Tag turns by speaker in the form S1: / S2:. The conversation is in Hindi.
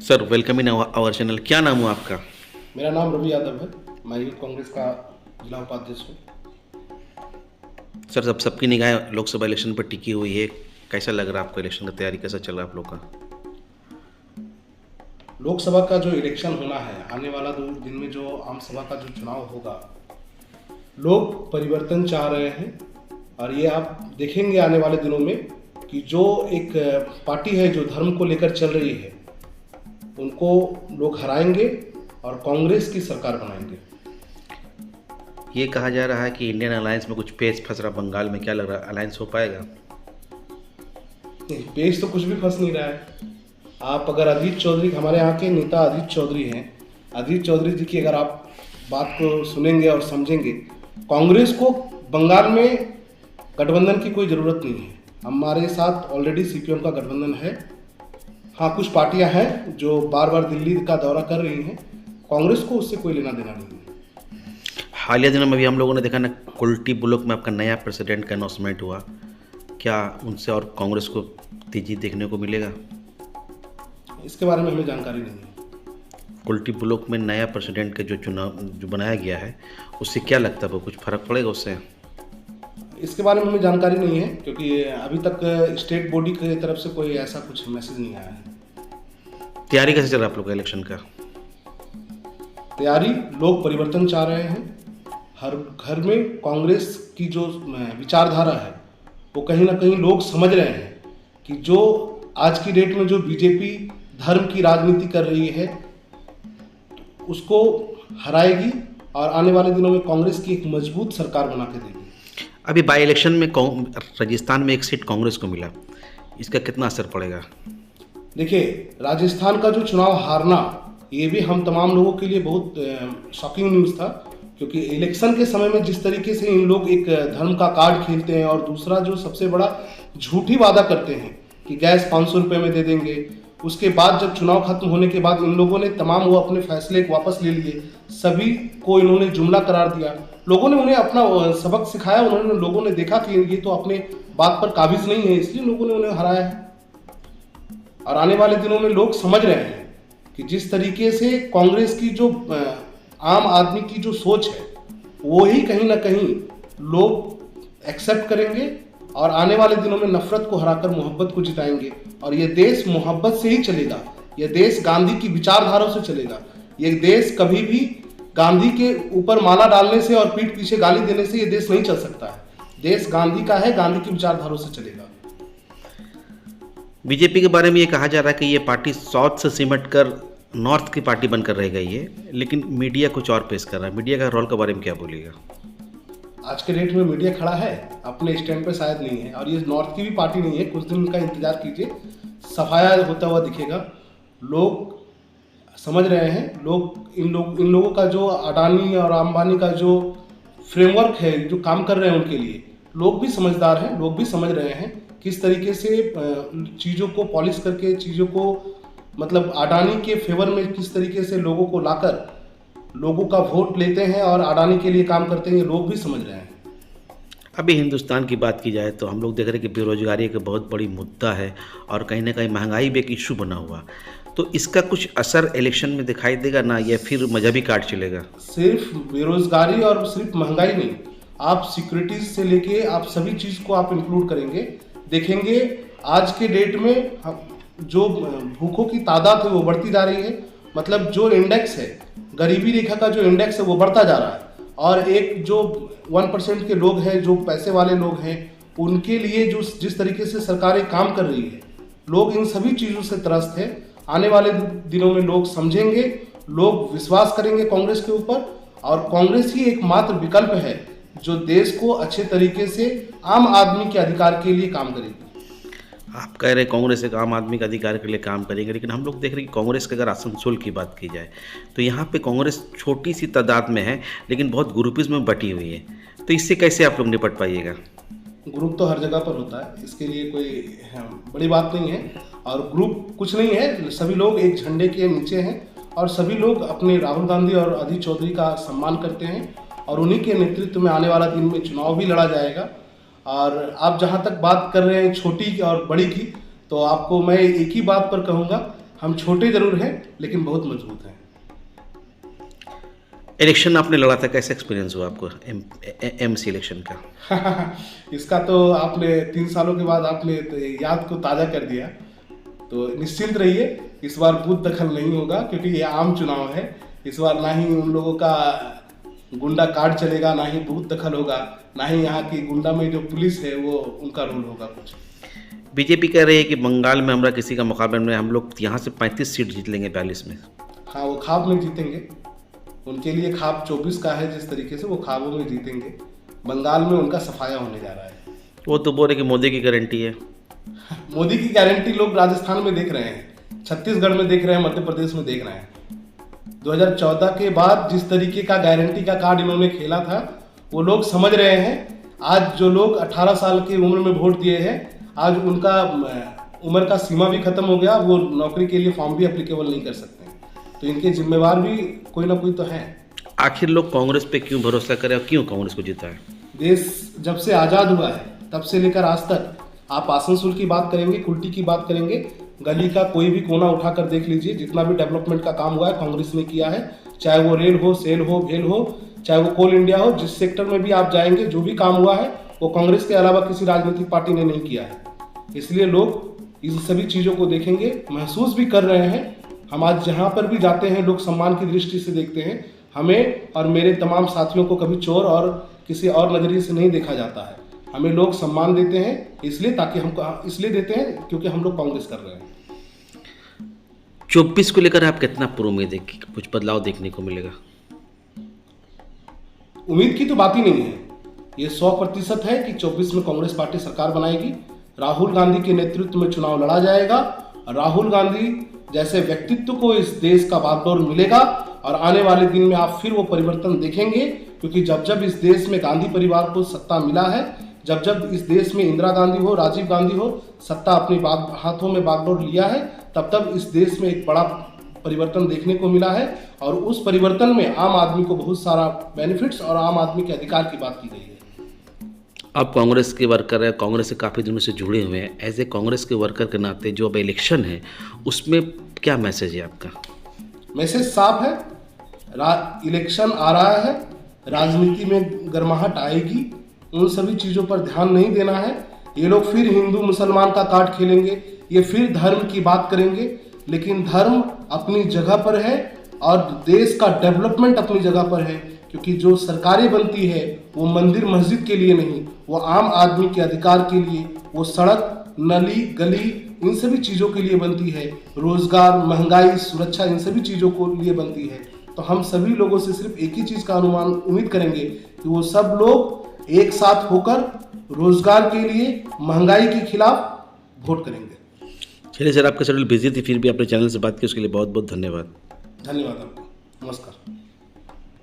S1: Sir welcome in our channel. क्या नाम हुआ आपका?
S2: मेरा नाम रवि यादव है। मैं यूथ कांग्रेस का जिला उपाध्यक्ष हूँ।
S1: सर सबकी निगाहें लोकसभा इलेक्शन पर टिकी हुई है। कैसा लग रहा है आपको? इलेक्शन की तैयारी कैसा चल रहा है आप लोग का?
S2: लोकसभा का जो इलेक्शन होना है, आने वाला 2 दिन में जो आम सभा का जो चुनाव होगा, लोग परिवर्तन चाह रहे हैं। और ये आप देखेंगे आने वाले दिनों में कि जो एक पार्टी है जो धर्म को लेकर चल रही है, उनको लोग हराएंगे और कांग्रेस की सरकार बनाएंगे।
S1: ये कहा जा रहा है कि इंडियन अलायंस में कुछ पेच फंस रहा बंगाल में। क्या लग रहा है, अलायंस हो पाएगा?
S2: नहीं, पेज तो कुछ भी फंस नहीं रहा है। आप अगर अजीत चौधरी, हमारे यहाँ के नेता अजीत चौधरी हैं, अजीत चौधरी जी की अगर आप बात को सुनेंगे और समझेंगे, कांग्रेस को बंगाल में गठबंधन की कोई ज़रूरत नहीं है। हमारे साथ ऑलरेडी सीपीएम का गठबंधन है। हाँ, कुछ पार्टियां हैं जो बार बार दिल्ली का दौरा कर रही हैं। कांग्रेस को उससे कोई लेना देना नहीं है।
S1: हालिया दिनों में भी हम लोगों ने देखा ना, कुल्टी ब्लॉक में आपका नया प्रेसिडेंट का अनाउंसमेंट हुआ। क्या उनसे और कांग्रेस को तेजी देखने को मिलेगा?
S2: इसके बारे में हमें जानकारी नहीं है।
S1: कुल्टी ब्लॉक में नया प्रेसिडेंट का जो चुनाव जो बनाया गया है, उससे क्या लगता है, वो कुछ फर्क पड़ेगा उससे?
S2: इसके बारे में हमें जानकारी नहीं है, क्योंकि अभी तक स्टेट बॉडी की तरफ से कोई ऐसा कुछ मैसेज नहीं आया है।
S1: तैयारी कैसे चल रहा है आप लोग का इलेक्शन का?
S2: तैयारी, लोग परिवर्तन चाह रहे हैं। हर घर में कांग्रेस की जो विचारधारा है, वो कहीं ना कहीं लोग समझ रहे हैं कि जो आज की डेट में जो बीजेपी धर्म की राजनीति कर रही है, उसको हराएगी और आने वाले दिनों में कांग्रेस की एक मजबूत सरकार बना के देगी।
S1: अभी बाई इलेक्शन में राजस्थान में एक सीट कांग्रेस को मिला, इसका कितना असर पड़ेगा?
S2: देखिए, राजस्थान का जो चुनाव हारना, ये भी हम तमाम लोगों के लिए बहुत शॉकिंग न्यूज़ था। क्योंकि इलेक्शन के समय में जिस तरीके से इन लोग एक धर्म का कार्ड खेलते हैं, और दूसरा जो सबसे बड़ा झूठी वादा करते हैं कि गैस 500 रुपये में दे देंगे, उसके बाद जब चुनाव खत्म होने के बाद इन लोगों ने तमाम वो अपने फैसले वापस ले लिए। सभी को इन्होंने जुमला करार दिया। लोगों ने उन्हें अपना सबक सिखाया। लोगों ने देखा कि ये तो अपने बात पर काबिज नहीं है, इसलिए लोगों ने उन्हें हराया है। और आने वाले दिनों में लोग समझ रहे हैं कि जिस तरीके से कांग्रेस की जो आम आदमी की जो सोच है, वो ही कहीं ना कहीं लोग एक्सेप्ट करेंगे और आने वाले दिनों में नफरत को हराकर मोहब्बत को जिताएंगे। और ये देश मोहब्बत से ही चलेगा। ये देश गांधी की विचारधारा से चलेगा। ये देश कभी भी गांधी के ऊपर माला डालने से और पीठ पीछे गाली देने से ये देश नहीं चल सकता है। देश गांधी का है, गांधी की विचारधारा से चलेगा।
S1: बीजेपी के बारे में ये कहा जा रहा है कि ये पार्टी साउथ से सिमट कर नॉर्थ की पार्टी बनकर रह गई है, लेकिन मीडिया कुछ और पेश कर रहा है। मीडिया का रोल के बारे में क्या बोलिएगा?
S2: आज के डेट में मीडिया खड़ा है, अपने स्टैंड पे शायद नहीं है। और ये नॉर्थ की भी पार्टी नहीं है। कुछ दिन का इंतजार कीजिए, सफाया होता हुआ दिखेगा। लोग समझ रहे हैं। इन लोगों का जो अडानी और अंबानी का जो फ्रेमवर्क है, जो काम कर रहे हैं उनके लिए, लोग भी समझदार हैं। लोग भी समझ रहे हैं किस तरीके से चीज़ों को पॉलिश करके, चीज़ों को मतलब अडानी के फेवर में किस तरीके से लोगों को लाकर लोगों का वोट लेते हैं और अडानी के लिए काम करते हैं। ये लोग भी समझ रहे हैं।
S1: अभी हिंदुस्तान की बात की जाए तो हम लोग देख रहे हैं कि बेरोजगारी एक बहुत बड़ी मुद्दा है और कहीं ना कहीं महंगाई भी एक इशू बना हुआ। तो इसका कुछ असर इलेक्शन में दिखाई देगा ना, या फिर मजहबी कार्ड चलेगा?
S2: सिर्फ बेरोजगारी और सिर्फ महंगाई नहीं, आप सिक्योरिटीज से लेके आप सभी चीज़ को आप इंक्लूड करेंगे, देखेंगे आज के डेट में जो भूखों की तादाद है वो बढ़ती जा रही है। मतलब जो इंडेक्स है, गरीबी रेखा का जो इंडेक्स है, वो बढ़ता जा रहा है। और एक जो 1% के लोग हैं, जो पैसे वाले लोग हैं, उनके लिए जो जिस तरीके से सरकारें काम कर रही है, लोग इन सभी चीज़ों से त्रस्त है। आने वाले दिनों में लोग समझेंगे, लोग विश्वास करेंगे कांग्रेस के ऊपर। और कांग्रेस ही एकमात्र विकल्प है जो देश को अच्छे तरीके से आम आदमी के अधिकार के लिए काम करेगी।
S1: आप कह रहे हैं कांग्रेस एक आम आदमी के अधिकार के लिए काम करेंगे, लेकिन हम लोग देख रहे हैं कि कांग्रेस के अगर आसनसोल की बात की जाए तो यहाँ पे कांग्रेस छोटी सी तादाद में है, लेकिन बहुत ग्रुपिज़ में बटी हुई है। तो इससे कैसे आप लोग निपट पाइएगा?
S2: ग्रुप तो हर जगह पर होता है, इसके लिए कोई बड़ी बात नहीं है। और ग्रुप कुछ नहीं है, सभी लोग एक झंडे के नीचे हैं और सभी लोग अपने राहुल गांधी और अजीत चौधरी का सम्मान करते हैं। और उन्हीं के नेतृत्व में आने वाला दिन में चुनाव भी लड़ा जाएगा। और आप जहां तक बात कर रहे हैं छोटी और बड़ी की, तो आपको मैं एक ही बात पर कहूँगा, हम छोटे जरूर हैं लेकिन बहुत मजबूत हैं।
S1: इलेक्शन आपने लड़ा था, कैसा एक्सपीरियंस हुआ आपको एमसी इलेक्शन का?
S2: इसका तो आपने 3 सालों के बाद आपने तो याद को ताज़ा कर दिया। तो निश्चिंत रहिए, इस बार बूथ दखल नहीं होगा क्योंकि ये आम चुनाव है। इस बार ना ही उन लोगों का गुंडा कार्ड चलेगा, ना ही बूथ दखल होगा, ना ही यहाँ की गुंडा में जो पुलिस है वो उनका रोल होगा कुछ।
S1: बीजेपी कह रही है कि बंगाल में हमारा किसी का मुकाबला में, हम लोग यहाँ से 35 सीट जीत लेंगे 42 में।
S2: हाँ, वो ख्वाब में जीतेंगे। उनके लिए ख्वाब 24 का है, जिस तरीके से वो ख्वाबों में जीतेंगे। बंगाल में उनका सफाया होने जा रहा है।
S1: वो तो बोल रहे कि मोदी की गारंटी है।
S2: मोदी की गारंटी लोग राजस्थान में देख रहे हैं, छत्तीसगढ़ में देख रहे हैं, मध्य प्रदेश में देख रहे हैं। 2014 के बाद जिस तरीके का गारंटी का कार्ड इन्होंने खेला था वो लोग समझ रहे हैं। आज जो लोग 18 साल की उम्र में वोट दिए हैं, आज उनका उम्र का सीमा भी खत्म हो गया, वो नौकरी के लिए फॉर्म भी एप्लीकेबल नहीं कर सकते। तो इनके जिम्मेवार भी कोई ना कोई तो है।
S1: आखिर लोग कांग्रेस पे क्यों भरोसा करें और क्यों कांग्रेस को जिताएं?
S2: देश जब से आज़ाद हुआ है तब से लेकर आज तक, आप आसनसोल की बात करेंगे, कुल्टी की बात करेंगे, गली का कोई भी कोना उठाकर देख लीजिए, जितना भी डेवलपमेंट का काम हुआ है कांग्रेस ने किया है। चाहे वो रेल हो, सेल हो, भेल हो, चाहे वो कोल इंडिया हो, जिस सेक्टर में भी आप जाएंगे जो भी काम हुआ है वो कांग्रेस के अलावा किसी राजनीतिक पार्टी ने नहीं किया है। इसलिए लोग इन सभी चीज़ों को देखेंगे, महसूस भी कर रहे हैं। हम आज जहाँ पर भी जाते हैं लोग सम्मान की दृष्टि से देखते हैं। हमें और मेरे तमाम साथियों को कभी चोर और किसी और नज़रिए से नहीं देखा जाता है। हमें लोग सम्मान देते हैं इसलिए देते हैं क्योंकि हम लोग कांग्रेस कर रहे हैं।
S1: 24 को लेकर आप कितना पूर्ण उम्मीद है कि कुछ बदलाव देखने को मिलेगा?
S2: उम्मीद की तो बात ही नहीं है। ये 100% है कि 24 में कांग्रेस पार्टी सरकार बनाएगी। राहुल गांधी के नेतृत्व में चुनाव लड़ा जाएगा। राहुल गांधी जैसे व्यक्तित्व को इस देश का बागडोर मिलेगा और आने वाले दिन में आप फिर वो परिवर्तन देखेंगे। क्योंकि जब जब इस देश में गांधी परिवार को सत्ता मिला है, जब जब इस देश में इंदिरा गांधी हो, राजीव गांधी हो, सत्ता अपने हाथों में बागडोर लिया है, तब तब इस देश में एक बड़ा परिवर्तन देखने को मिला है। और उस परिवर्तन में आम आदमी को बहुत सारा बेनिफिट्स और आम आदमी के अधिकार की बात की गई है।
S1: आप कांग्रेस के वर्कर हैं, कांग्रेस से काफ़ी दिनों से जुड़े हुए हैं। एज ए कांग्रेस के वर्कर के नाते जो अब इलेक्शन है उसमें क्या मैसेज है आपका?
S2: मैसेज साफ है। इलेक्शन आ रहा है, राजनीति में गर्माहट आएगी, उन सभी चीज़ों पर ध्यान नहीं देना है। ये लोग फिर हिंदू मुसलमान का कार्ड खेलेंगे, ये फिर धर्म की बात करेंगे। लेकिन धर्म अपनी जगह पर है और देश का डेवलपमेंट अपनी जगह पर है। क्योंकि जो सरकारें बनती है वो मंदिर मस्जिद के लिए नहीं, वो आम आदमी के अधिकार के लिए, वो सड़क, नली, गली, इन सभी चीज़ों के लिए बनती है। रोजगार, महंगाई, सुरक्षा, इन सभी चीज़ों को लिए बनती है। तो हम सभी लोगों से सिर्फ एक ही चीज़ का उम्मीद करेंगे कि वो सब लोग एक साथ होकर रोजगार के लिए, महंगाई के खिलाफ वोट करेंगे।
S1: चलिए सर, आपका शेड्यूल बिजी थी, फिर भी अपने चैनल से बात की, उसके लिए बहुत बहुत धन्यवाद।
S2: धन्यवाद आपको। नमस्कार।